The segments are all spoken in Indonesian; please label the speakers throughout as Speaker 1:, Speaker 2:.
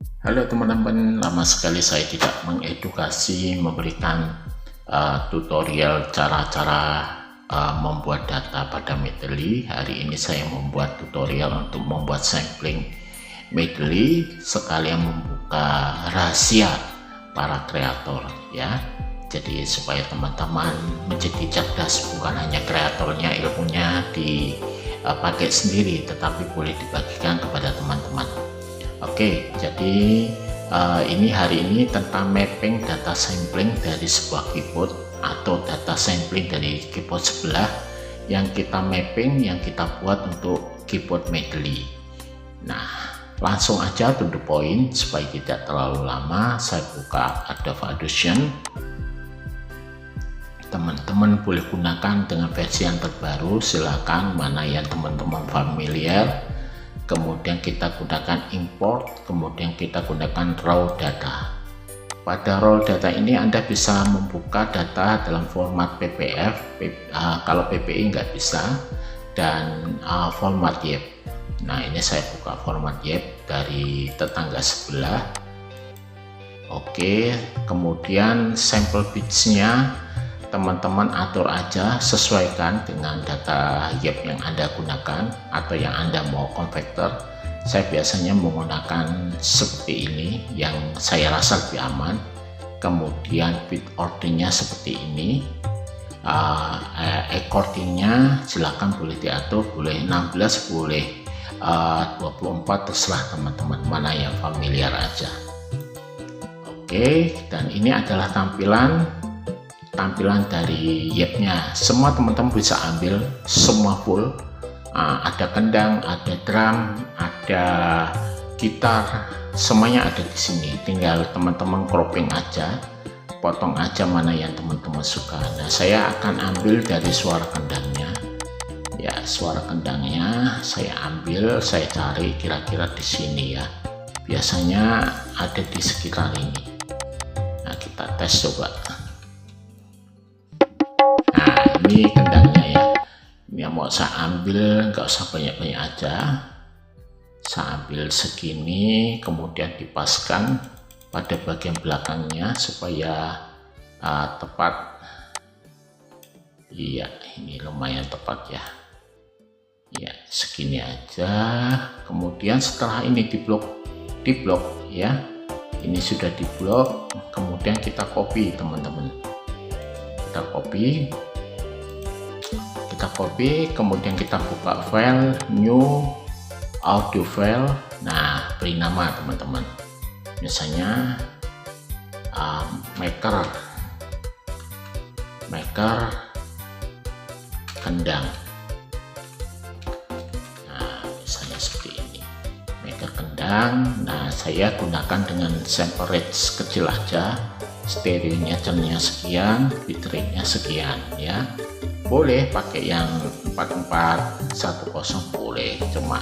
Speaker 1: Halo teman-teman, lama sekali saya tidak mengedukasi, memberikan tutorial cara-cara membuat data pada Mendeley. Hari ini saya membuat tutorial untuk membuat sampling Mendeley sekalian membuka rahasia para kreator ya. Jadi supaya teman-teman menjadi cerdas, bukan hanya kreatornya, ilmunya dipakai sendiri, tetapi boleh dibagikan kepada teman-teman. Oke, jadi ini hari ini tentang mapping data sampling dari sebuah keyboard atau data sampling dari keyboard sebelah yang kita mapping, yang kita buat untuk keyboard Mendeley. Nah, langsung aja to the point supaya tidak terlalu lama. Saya buka Adobe Audition. Teman-teman boleh gunakan dengan versi yang terbaru, silakan mana yang teman-teman familiar. Kemudian kita gunakan import, kemudian kita gunakan raw data. Pada raw data ini Anda bisa membuka data dalam format PPF, kalau PPI nggak bisa, dan format YEP. Nah, ini saya buka format YEP dari tetangga sebelah. Oke, kemudian sampel bitsnya teman-teman atur aja, sesuaikan dengan data YEP yang Anda gunakan atau yang Anda mau konverter. Saya biasanya menggunakan seperti ini yang saya rasa lebih aman. Kemudian bit ordernya seperti ini. Accordingnya silakan boleh diatur, boleh 16, boleh 24, terserah teman-teman mana yang familiar aja. Oke, dan ini adalah tampilan dari YEP-nya. Semua teman-teman bisa ambil, semua full. Ada kendang, ada drum, ada gitar, semuanya ada di sini. Tinggal teman-teman cropping aja, potong aja mana yang teman-teman suka. Nah, saya akan ambil dari suara kendangnya. Ya, suara kendangnya saya ambil, saya cari kira-kira di sini ya. Biasanya ada di sekitar ini. Nah, kita tes coba. Ini kendangnya ya, ini yang mau saya ambil, nggak usah banyak-banyak aja, saya ambil segini, kemudian dipaskan pada bagian belakangnya supaya tepat. Iya, ini lumayan tepat ya. Ya, segini aja. Kemudian setelah ini diblok ya, ini sudah diblok, kemudian kita copy teman-teman, kita copy, kemudian kita buka file, new audio file. Nah, beri nama teman-teman, misalnya maker kendang. Nah, misalnya seperti ini, maker kendang. Nah, saya gunakan dengan sample rate kecil aja, stereonya channelnya sekian, bitrate-nya sekian ya. Boleh pakai yang 4410 boleh, cuma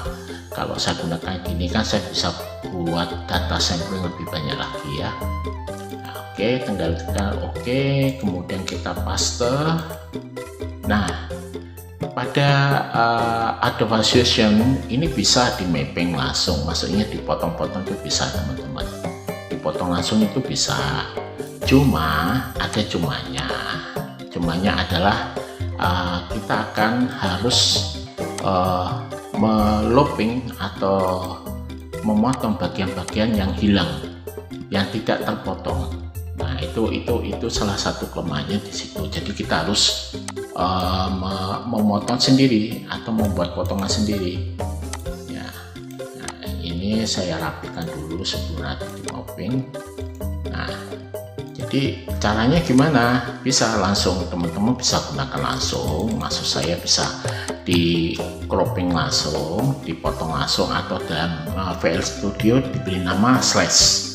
Speaker 1: kalau saya gunakan gini kan saya bisa buat data sampling lebih banyak lagi ya. Nah, oke, tinggal oke, kemudian kita paste. Nah, pada Adobe Audition ini bisa di mapping langsung, maksudnya dipotong-potong itu bisa teman-teman, dipotong langsung itu bisa. Cuma ada cumanya adalah kita akan harus melooping atau memotong bagian-bagian yang hilang, yang tidak terpotong. Nah, itu salah satu kelemahannya di situ. Jadi kita harus memotong sendiri atau membuat potongan sendiri ya. Nah, ini saya rapikan dulu sebelum nanti di mapping. Nah, jadi caranya gimana? Bisa langsung, teman-teman bisa gunakan langsung, maksud saya bisa di cropping langsung, dipotong langsung, atau dalam VL Studio diberi nama slash,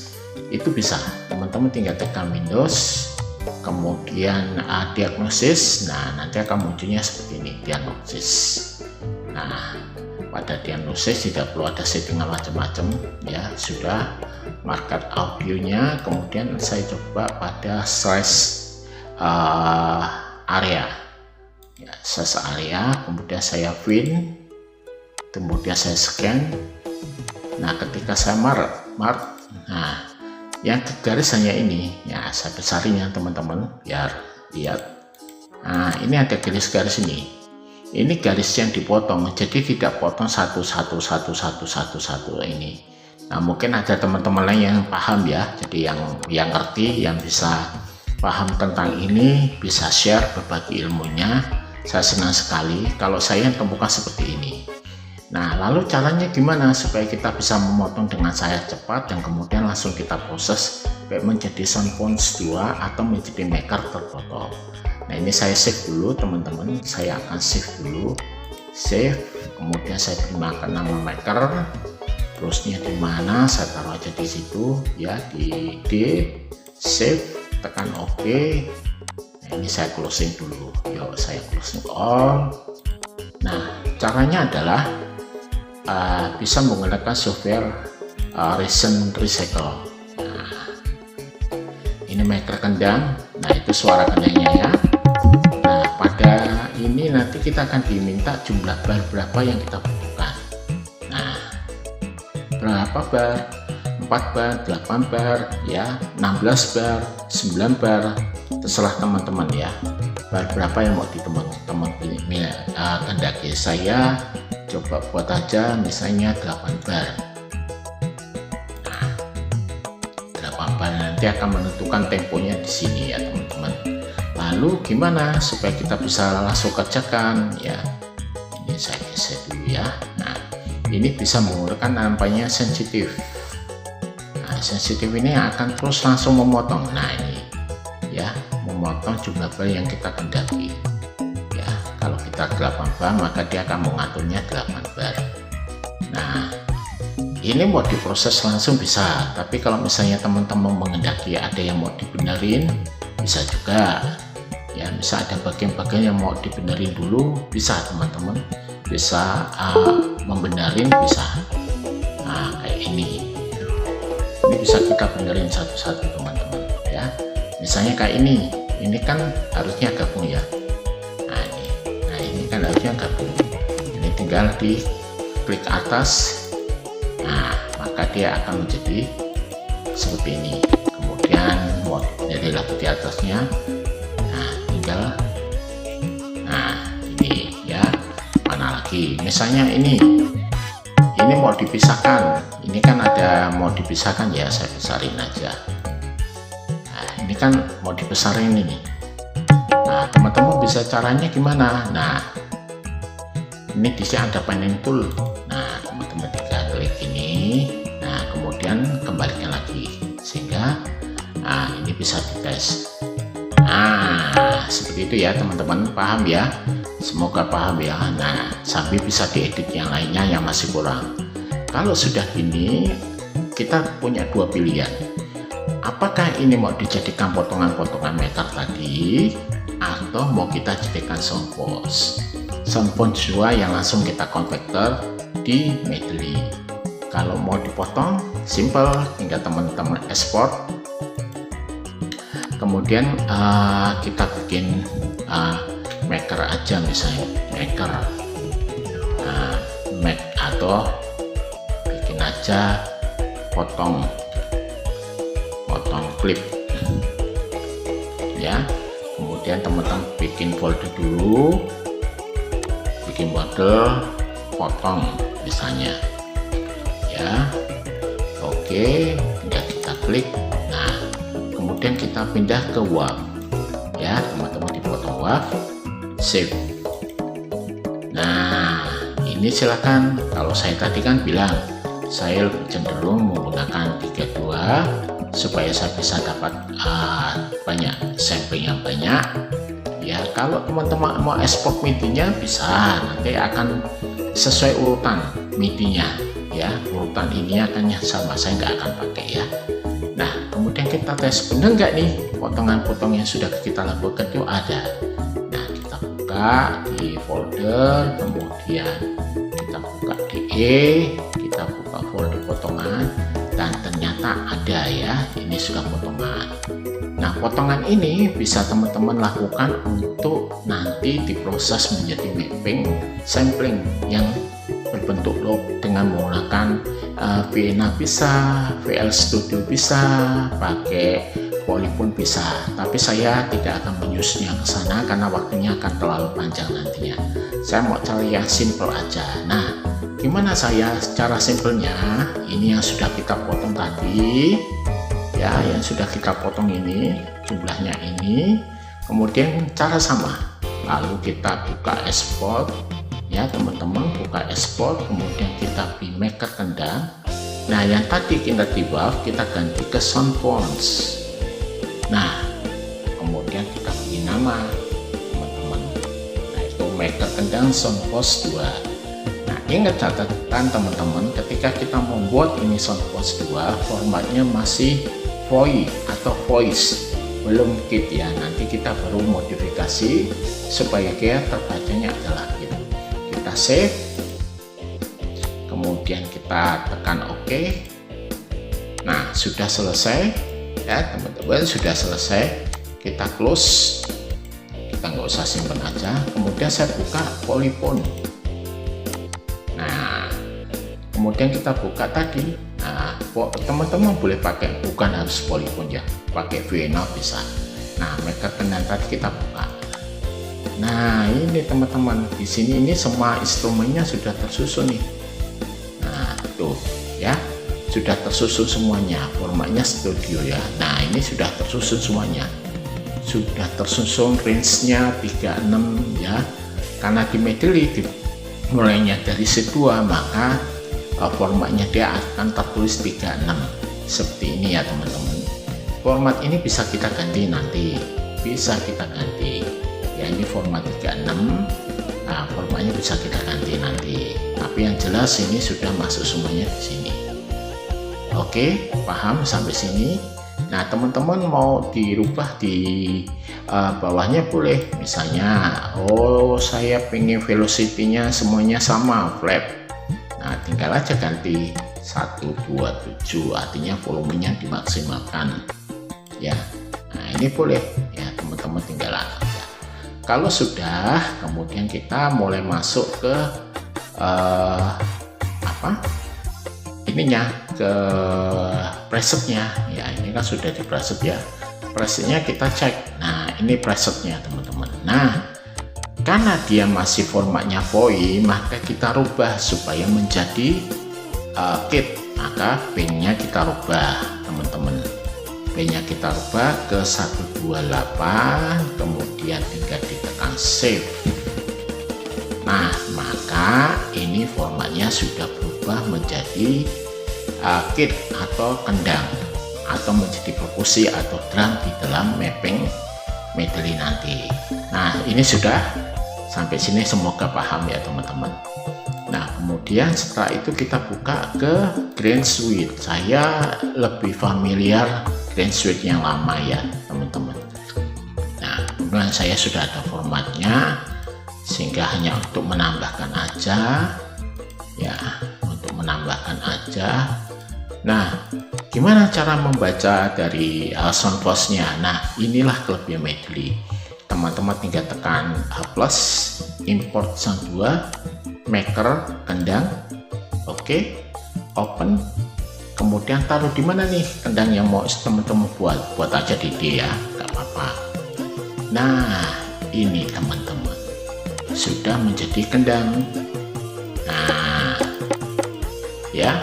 Speaker 1: itu bisa. Teman-teman tinggal tekan Windows, kemudian diagnosis. Nah, nanti akan munculnya seperti ini, diagnosis. Nah, pada diagnosis tidak perlu ada settingan macam-macam ya, sudah. Market audionya, kemudian saya coba pada slash area ya, slash area, kemudian saya fill, kemudian saya scan. Nah, ketika saya mark Nah, yang garis hanya ini ya, saya besarin ya teman-teman biar lihat. Nah, ini ada garis-garis ini garis yang dipotong, jadi tidak potong satu ini. Nah, mungkin ada teman-teman lain yang paham ya, jadi yang ngerti, yang bisa paham tentang ini, bisa share, berbagi ilmunya. Saya senang sekali kalau saya temukan seperti ini. Nah, lalu caranya gimana supaya kita bisa memotong dengan saya cepat dan kemudian langsung kita proses menjadi sunpons 2 atau menjadi maker terpotong. Nah, ini saya save dulu teman-teman, saya akan save dulu, save, kemudian saya beri nama maker, terusnya di mana saya taruh aja di situ ya, di D, save, tekan OK. Nah, ini saya closing dulu, yuk saya closing all. Nah, caranya adalah bisa menggunakan software Resin Recycle. Nah, ini maker kendang, nah itu suara kendangnya ya. Nah, pada ini nanti kita akan diminta jumlah bar berapa yang kita butuhkan. Nah, berapa bar? 4 bar, 8 bar ya, 16 bar, 9 bar, terserah teman-teman ya, bar berapa yang mau teman-teman kendaki. Saya coba buat aja misalnya 8 bar. Nah, 8 bar nanti akan menentukan temponya di sini ya teman-teman. Lalu gimana supaya kita bisa langsung kerjakan ya, ini saya geser dulu ya. Nah, ini bisa menggunakan namanya sensitif. Nah, sensitif ini akan terus langsung memotong. Nah, ini ya, memotong jumlah bar yang kita kendaki ya. Kalau kita 8 bar maka dia akan mengaturnya 8 bar. Nah, ini mau diproses langsung bisa, tapi kalau misalnya teman-teman mengendaki ada yang mau dibenerin bisa juga ya, bisa ada bagian-bagian yang mau dibenerin dulu bisa teman-teman, bisa membenerin bisa. Nah, kayak ini bisa kita benerin satu-satu teman-teman ya. Misalnya kayak ini kan harusnya gabung ya. Nah ini kan harusnya gabung. Ini tinggal di klik atas. Nah, maka dia akan menjadi seperti ini. Kemudian mau jadi lagi di atasnya. Nah, tinggal. Nah, ini ya. Mana lagi? Misalnya ini mau dipisahkan. Ini kan ada mau dipisahkan ya, saya besarin aja. Nah, ini kan mau dibesarin ini. Nah, teman-teman bisa caranya gimana? Nah, ini di sini ada panning tool. Nah, teman-teman tinggal klik ini. Nah, kemudian kembalikan lagi sehingga ini bisa dites. Nah, seperti itu ya teman-teman, paham ya? Semoga paham ya. Nah, sambil bisa diedit yang lainnya yang masih kurang. Kalau sudah gini, kita punya dua pilihan. Apakah ini mau dijadikan potongan-potongan meter tadi, atau mau kita jadikan sunpons 2 yang langsung kita konverter di Medley. Kalau mau dipotong, simple, tinggal teman-teman export. Kemudian kita bikin maker aja, misalnya maker atau bikin aja potong klip ya. Kemudian teman-teman bikin folder dulu, bikin model potong misalnya ya. Oke, tinggal kita klik. Nah, kemudian kita pindah ke WAV ya, teman-teman dipotong WAV, save. Nah, ini silakan. Kalau saya tadi kan bilang saya lebih cenderung menggunakan 32 supaya saya bisa dapat banyak sampling yang banyak ya. Kalau teman-teman mau ekspor MIDI-nya bisa, nanti akan sesuai urutan MIDI-nya ya, urutan ini akan sama, saya nggak akan pakai ya. Nah, kemudian kita tes benar nggak nih potongan-potong yang sudah kita lakukan itu ada. Nah, kita buka di folder, kemudian kita buka DE, kita buka folder potongan, dan ternyata ada ya, ini sudah potongan. Nah, potongan ini bisa teman-teman lakukan untuk nanti diproses menjadi mapping sampling yang berbentuk log dengan menggunakan Vienna bisa, VL Studio bisa, pakai Polyphone bisa, tapi saya tidak akan menyusnya ke sana karena waktunya akan terlalu panjang nantinya. Saya mau cari yang simple aja. Nah, gimana saya cara simpelnya? Ini yang sudah kita potong tadi, ya, yang sudah kita potong ini, jumlahnya ini. Kemudian cara sama, lalu kita buka export, ya teman-teman, buka export, kemudian kita maker kendang. Nah, yang tadi kita di buff, kita ganti ke sound fonts. Nah, kemudian kita beri nama, teman-teman. Nah, itu maker kendang soundforce 2. Nah, ingat catatan teman-teman, ketika kita membuat ini soundforce 2, formatnya masih VOI atau voice, belum kit ya. Nanti kita baru modifikasi supaya dia terbacanya adalah kit. Kita save, kemudian kita tekan OK. Nah, sudah selesai ya teman-teman, sudah selesai. Kita close, kita nggak usah simpan aja. Kemudian saya buka Polyphone. Nah, kemudian kita buka tadi. Nah, teman-teman boleh pakai, bukan harus Polyphone ya, pakai Vienna bisa. Nah, maker kendang tadi kita buka. Nah, ini teman-teman, di sini ini semua instrumennya sudah tersusun nih. Nah, tuh ya, sudah tersusun semuanya, formatnya studio ya. Nah, ini sudah tersusun semuanya, sudah tersusun range-nya 36 ya, karena di medley mulainya dari C2, maka formatnya dia akan tertulis 36 seperti ini ya teman-teman. Format ini bisa kita ganti nanti, bisa kita ganti ya, ini format 36. Nah, formatnya bisa kita ganti nanti, tapi yang jelas ini sudah masuk semuanya di sini. Oke, paham sampai sini? Nah, teman-teman mau dirubah di bawahnya boleh. Misalnya, oh saya pengen velocity-nya semuanya sama, flat. Nah, tinggal aja ganti 127, artinya volumenya dimaksimalkan. Ya, nah ini boleh ya teman-teman, tinggal aja. Kalau sudah, kemudian kita mulai masuk ke ininya, ke presetnya ya. Ini kan sudah di preset ya, presetnya kita cek. Nah, ini presetnya teman-teman. Nah, karena dia masih formatnya VOI, maka kita rubah supaya menjadi kit. Maka pin-nya kita rubah teman-teman, pin-nya kita rubah ke 128, kemudian tinggal ditekan save. Nah, maka ini formatnya sudah berubah menjadi kit atau kendang, atau menjadi perkusi atau drum di dalam mapping medley nanti. Nah, ini sudah sampai sini, semoga paham ya teman-teman. Nah, kemudian setelah itu kita buka ke Grand Suite. Saya lebih familiar Grand Suite yang lama ya teman-teman. Nah, kemudian saya sudah ada formatnya, sehingga hanya untuk menambahkan aja ya, untuk menambahkan aja. Nah, gimana cara membaca dari soundforce-nya? Nah, inilah kelebihan medley. Teman-teman tinggal tekan plus, import sound 2, maker kendang, oke, open. Kemudian taruh di mana nih kendang yang mau teman-teman buat aja di D ya, nggak apa-apa. Nah, ini teman-teman sudah menjadi kendang. Nah, ya,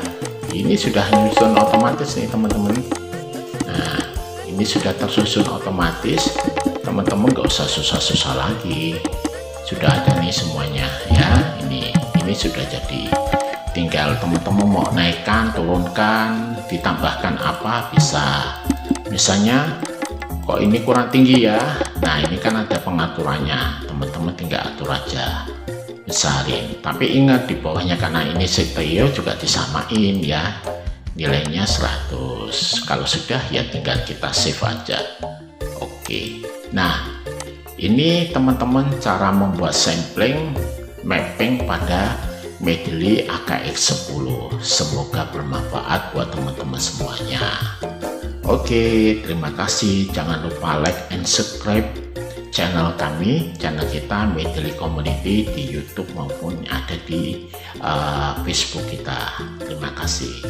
Speaker 1: ini sudah nyusun otomatis nih teman-teman. Nah, ini sudah tersusun otomatis, teman-teman nggak usah susah-susah lagi, sudah ada nih semuanya ya. Ini sudah jadi, tinggal teman-teman mau naikkan, turunkan, ditambahkan apa bisa. Misalnya kok ini kurang tinggi ya, nah ini kan ada pengaturannya, teman-teman tinggal atur aja, besarin. Tapi ingat di bawahnya, karena ini stereo juga disamain ya, nilainya 100. Kalau sudah ya tinggal kita save aja. Oke, nah ini teman-teman cara membuat sampling mapping pada medley AKX10. Semoga bermanfaat buat teman-teman semuanya. Oke, terima kasih. Jangan lupa like and subscribe channel kita Medley Community di YouTube maupun ada di Facebook kita. Terima kasih.